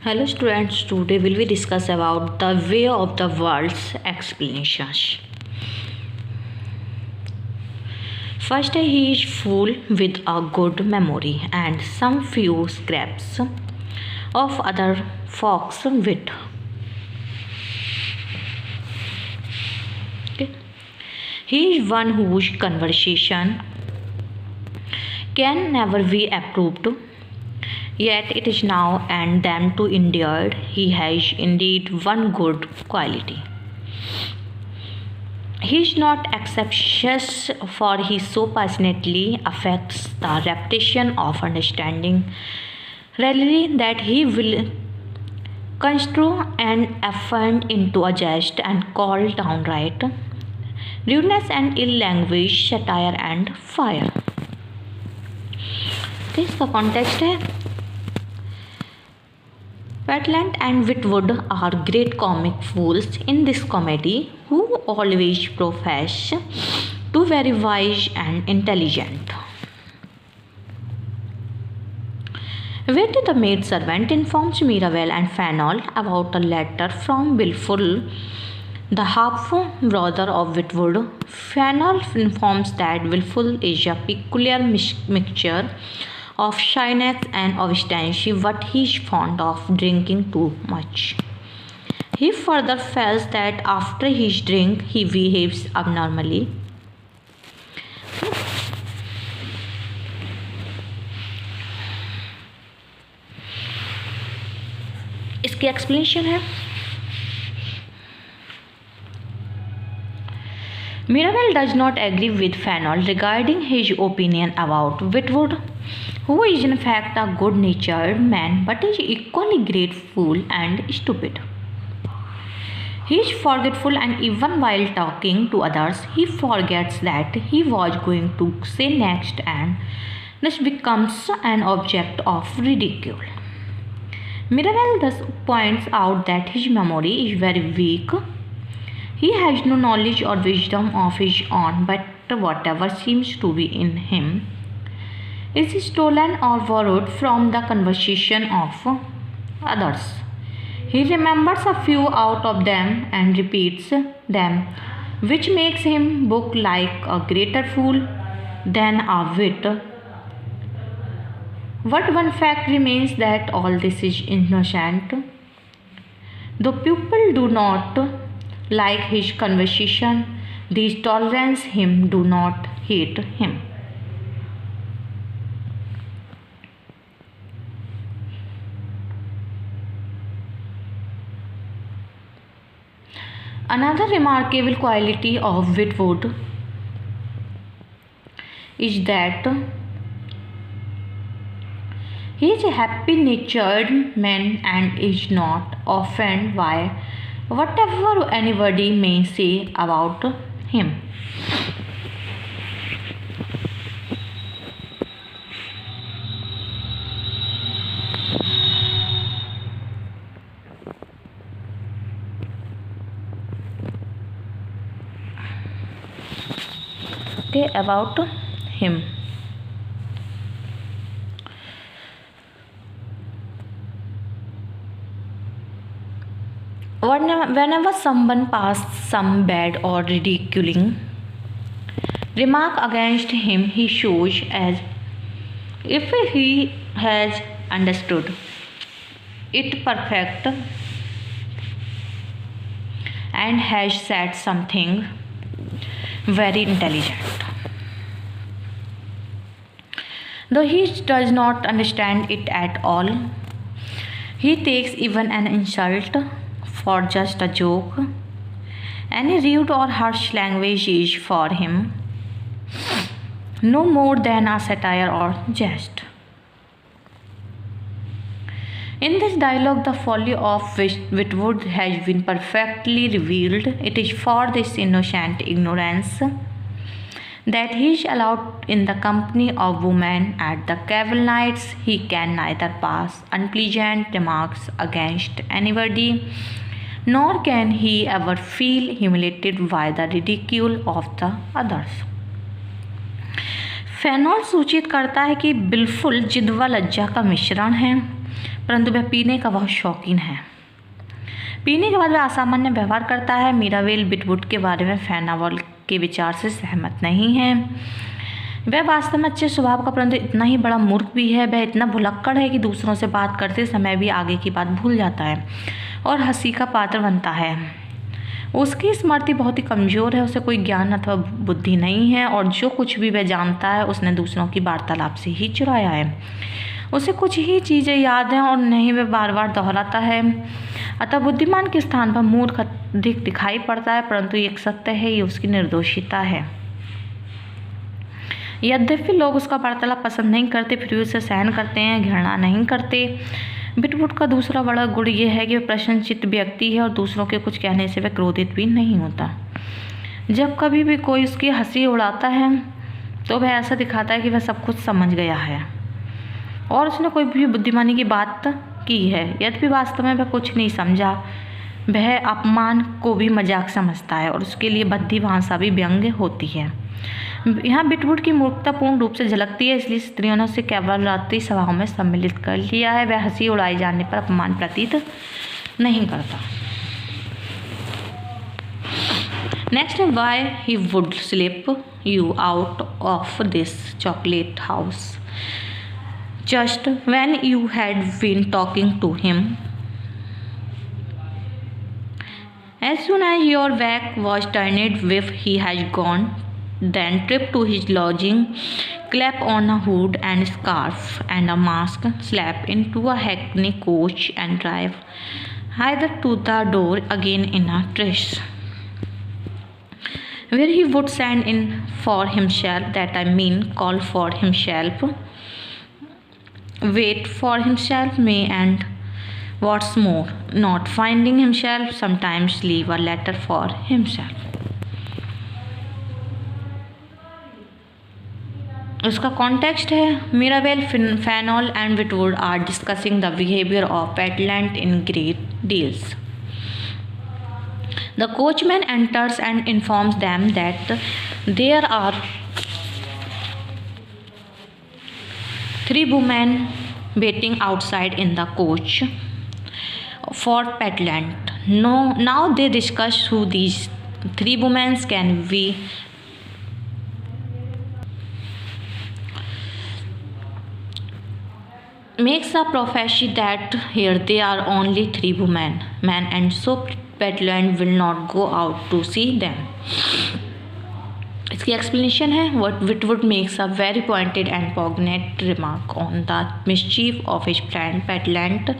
Hello students, today will we discuss about the way of the world's explanations. First, he is full with a good memory and some few scraps of other folks' wit. Okay. He is one whose conversation can never be approved, yet it is now and then to endured. He has indeed one good quality. He is not exceptious, for he so passionately affects the reputation of understanding rarely that he will construe and affirm into a jest and call downright rudeness and ill language, satire and fire. तो इसका context है Wetland and Whitwood are great comic fools in this comedy who always profess to be very wise and intelligent. Witty the maid servant informs Mirabel and Fainall about a letter from Wilful, the half brother of Whitwood. Fainall informs that Wilful is a peculiar mixture of shyness and obstinacy, but he is fond of drinking too much. He further feels that after his drink he behaves abnormally. इसकी explanation है Mirabel does not agree with Fainall regarding his opinion about Whitwood, who is in fact a good-natured man but is equally great fool and stupid. He is forgetful, and even while talking to others he forgets that he was going to say next, and this becomes an object of ridicule. Mirabel thus points out that his memory is very weak. He has no knowledge or wisdom of his own, but whatever seems to be in him is stolen or borrowed from the conversation of others. He remembers a few out of them and repeats them, which makes him look like a greater fool than a wit. But one fact remains, that all this is innocent. Though people do not like his conversation, these tolerance him, do not hate him. Another remarkable quality of Whitwood is that he is a happy-natured man and is not offended by whatever anybody may say about him. Okay, about him. Whenever someone passes some bad or ridiculing remark against him, he shows as if he has understood it perfect and has said something very intelligent. Though he does not understand it at all, he takes even an insult for just a joke. Any rude or harsh language is for him no more than a satire or jest. In this dialogue, the folly of Whitwood has been perfectly revealed. It is for this innocent ignorance that he is allowed in the company of women at the Cavil nights. He can neither pass unpleasant remarks against anybody, nor can he ever feel humiliated by the ridicule of the others. Phenol सूचित करता है कि बिल्कुल जिद व लज्जा का मिश्रण है, परंतु वह पीने का बहुत शौकीन है। पीने के बाद वह असामान्य व्यवहार करता है। मीराबेल बिटवुड के बारे में फेनावल के विचार से सहमत नहीं है। वह वास्तव में अच्छे स्वभाव का परंतु इतना ही बड़ा मूर्ख भी है। वह इतना भुलक्कड़ है कि दूसरों से बात करते समय भी आगे की बात भूल जाता है और हंसी का पात्र बनता है। उसकी स्मृति बहुत ही कमज़ोर है। उसे कोई ज्ञान अथवा बुद्धि नहीं है और जो कुछ भी वह जानता है उसने दूसरों की वार्तालाप से ही चुराया है। उसे कुछ ही चीज़ें याद हैं और नहीं वह बार बार दोहराता है। अतः बुद्धिमान के स्थान पर मूर्ख अधिक दिखाई पड़ता है, परंतु एक सत्य है, ये उसकी निर्दोषिता है। यद्यपि लोग उसका वार्तालाप पसंद नहीं करते, फिर भी उसे सहन करते हैं, घृणा नहीं करते। बिटवुड का दूसरा बड़ा गुण यह है कि वह प्रसन्नचित्त व्यक्ति है और दूसरों के कुछ कहने से वह क्रोधित भी नहीं होता। जब कभी भी कोई उसकी हंसी उड़ाता है तो वह ऐसा दिखाता है कि वह सब कुछ समझ गया है और उसने कोई भी बुद्धिमानी की बात की है, यद्यपि वास्तव में वह कुछ नहीं समझा। वह अपमान को भी मजाक समझता है और उसके लिए भद्दी भाषा भी व्यंग्य होती है। यहाँ बिटवुड की मूर्खता पूर्ण रूप से झलकती है, इसलिए स्त्रियों ने उसे केवल रात्रि सभाओं में सम्मिलित कर लिया है। वह हंसी उड़ाए जाने पर अपमान प्रतीत नहीं करता। नेक्स्ट है why he would slip you out of this chocolate house just when you had been talking to him. As soon as your back was turned, if he has gone, then trip to his lodging, clap on a hood and scarf and a mask, slap into a hackney coach and drive either to the door again in a trice, where he would send in for himself, that I mean call for himself, wait for himself, may, and what's more, not finding himself, sometimes leave a letter for himself. उसका context है, Mirabell, Fainall and Witwoud are discussing the behaviour of Petulant in great deals. The coachman enters and informs them that there are 3 women waiting outside in the coach for Petland. Now they discuss who these 3 women can be. Makes a prophecy that here there are only 3 women, and so Petland will not go out to see them. इसकी explanation है, what Whitwood makes a very pointed and poignant remark on the mischief of his friend Petland.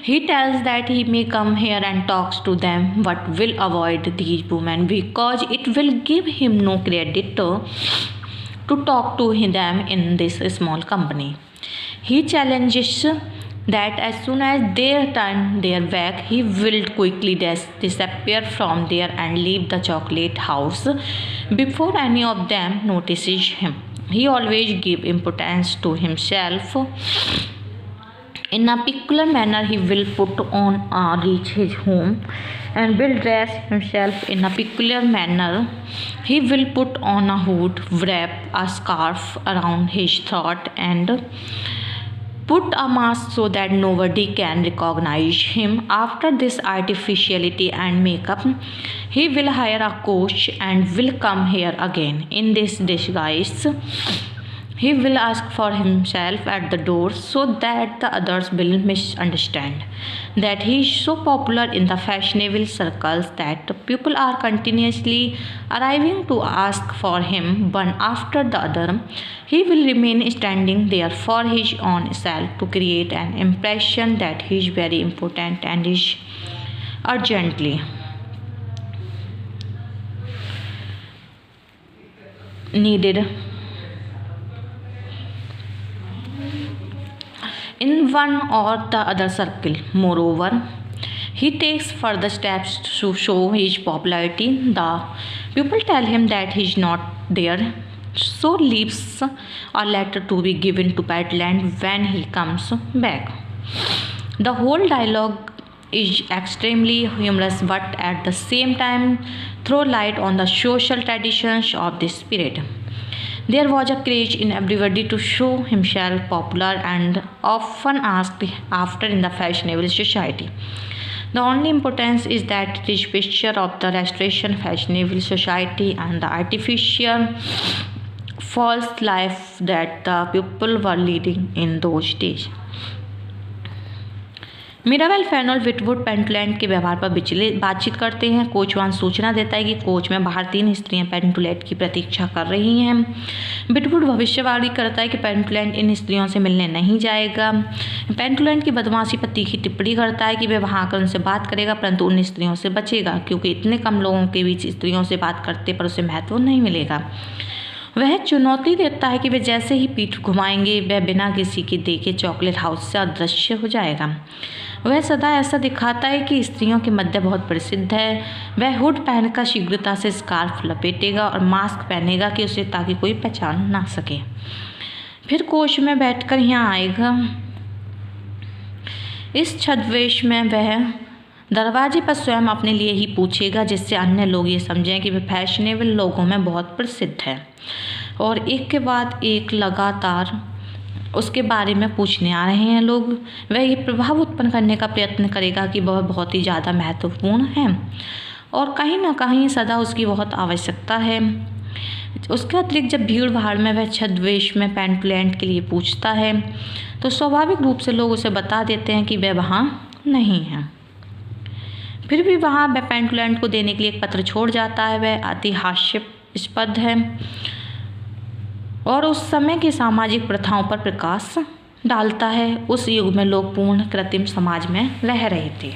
He tells that he may come here and talks to them, but will avoid these women because it will give him no credit to talk to them in this small company. He challenges that as soon as they turn their back, he will quickly disappear from there and leave the chocolate house before any of them notices him. He always gives importance to himself. In a peculiar manner, he will put on reach his home and will dress himself in a peculiar manner. He will put on a hood, wrap a scarf around his throat, and put a mask so that nobody can recognize him. After this artificiality and makeup, he will hire a coach and will come here again in this disguise. He will ask for himself at the door so that the others will misunderstand that he is so popular in the fashionable circles that people are continuously arriving to ask for him one after the other. He will remain standing there for his own self to create an impression that he is very important and is urgently needed in one or the other circle. Moreover, he takes further steps to show his popularity. The people tell him that he is not there, so leaves a letter to be given to Petland when he comes back. The whole dialogue is extremely humorous, but at the same time throw light on the social traditions of this period. There was a craze in everybody to show himself popular and often asked after in the fashionable society. The only importance is that it is picture of the restoration fashionable society and the artificial false life that the people were leading in those days. Mirabell Fainall Witwoud Petulant के व्यवहार पर बातचीत करते हैं। कोचवान सूचना देता है कि कोच में बाहर 3 स्त्रियां पेंटुलेट की प्रतीक्षा कर रही हैं। विटवुड भविष्यवाणी करता है कि पेंटुलेट इन स्त्रियों से मिलने नहीं जाएगा। पेंटुलेट की बदमाशी पर तीखी टिप्पणी करता है कि वह वहां आकर उनसे बात करेगा परंतु उन स्त्रियों से बचेगा क्योंकि इतने कम लोगों के बीच स्त्रियों से बात करते पर उसे महत्व नहीं मिलेगा। वह चुनौती देता है कि वे जैसे ही पीठ घुमाएंगे वह बिना किसी के देखे चॉकलेट हाउस से अदृश्य हो जाएगा। वह सदा ऐसा दिखाता है कि स्त्रियों के मध्य बहुत प्रसिद्ध है। वह हुड पहनकर शीघ्रता से स्कार्फ लपेटेगा और मास्क पहनेगा कि उसे ताकि कोई पहचान ना सके। फिर कोच में बैठकर यहाँ आएगा। इस छद्मवेश में वह दरवाजे पर स्वयं अपने लिए ही पूछेगा जिससे अन्य लोग ये समझें कि वह फैशनेबल लोगों में बहुत प्रसिद्ध है और एक के बाद एक लगातार उसके बारे में पूछने आ रहे हैं लोग। वह ये प्रभाव उत्पन्न करने का प्रयत्न करेगा कि वह बहुत ही ज़्यादा महत्वपूर्ण है और कहीं ना कहीं सदा उसकी बहुत आवश्यकता है। उसके अतिरिक्त जब भीड़ भाड़ में वह छद्मवेश में पेंटुलेट के लिए पूछता है तो स्वाभाविक रूप से लोग उसे बता देते हैं कि वह वहाँ नहीं है। फिर भी वहाँ वह पेंटुलेट को देने के लिए एक पत्र छोड़ जाता है। वह अति हास्यास्पद है और उस समय की सामाजिक प्रथाओं पर प्रकाश डालता है। उस युग में लोग पूर्ण कृत्रिम समाज में रह रहे थे।